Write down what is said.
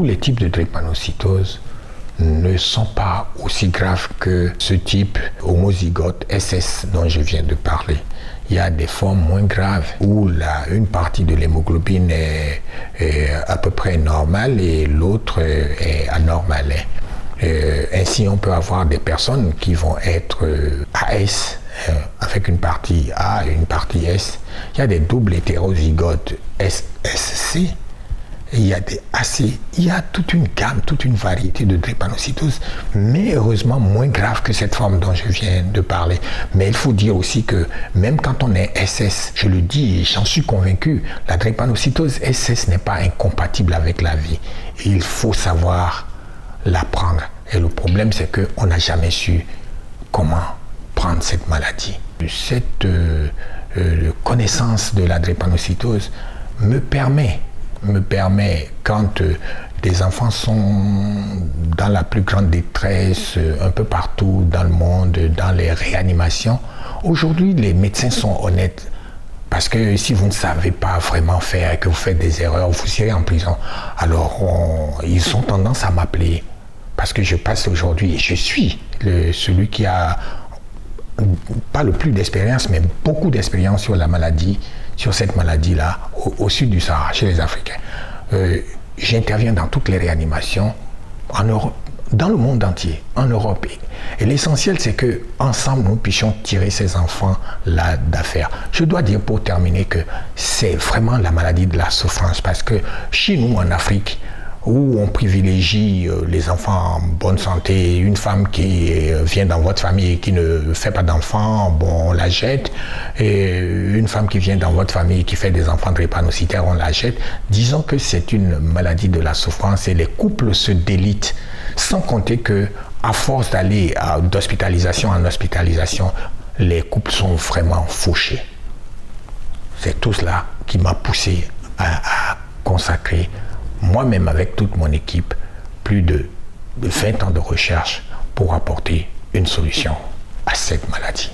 tous les types de drépanocytose ne sont pas aussi graves que ce type homozygote SS dont je viens de parler. Il y a des formes moins graves où une partie de l'hémoglobine est à peu près normale et l'autre est anormale. Ainsi, on peut avoir des personnes qui vont être AS avec une partie A et une partie S. Il y a des doubles hétérozygotes SSC. Il y a des AC, il y a toute une gamme, toute une variété de drépanocytose, mais heureusement moins grave que cette forme dont je viens de parler. Mais il faut dire aussi que même quand on est SS, je le dis et j'en suis convaincu, la drépanocytose SS n'est pas incompatible avec la vie. Et il faut savoir la prendre. Et le problème, c'est qu'on n'a jamais su comment prendre cette maladie. Cette connaissance de la drépanocytose me permet, quand des enfants sont dans la plus grande détresse, un peu partout dans le monde, dans les réanimations, aujourd'hui, les médecins sont honnêtes. Parce que si vous ne savez pas vraiment faire et que vous faites des erreurs, vous irez en prison. Alors, ils ont tendance à m'appeler. Parce que je passe aujourd'hui, et je suis celui qui a pas le plus d'expérience, mais beaucoup d'expérience sur la maladie, sur cette maladie-là, au sud du Sahara, chez les Africains. J'interviens dans toutes les réanimations, en Europe, dans le monde entier, en Europe. Et l'essentiel, c'est qu'ensemble, nous puissions tirer ces enfants-là d'affaire. Je dois dire pour terminer que c'est vraiment la maladie de la souffrance, parce que chez nous, en Afrique, où on privilégie les enfants en bonne santé, une femme qui vient dans votre famille et qui ne fait pas d'enfants, bon, on la jette, et une femme qui vient dans votre famille et qui fait des enfants drépanocytaires, on la jette. Disons que c'est une maladie de la souffrance et les couples se délitent, sans compter que à force d'aller d'hospitalisation en hospitalisation, les couples sont vraiment fauchés. C'est tout cela qui m'a poussé à consacrer moi-même avec toute mon équipe, plus de 20 ans de recherche pour apporter une solution à cette maladie.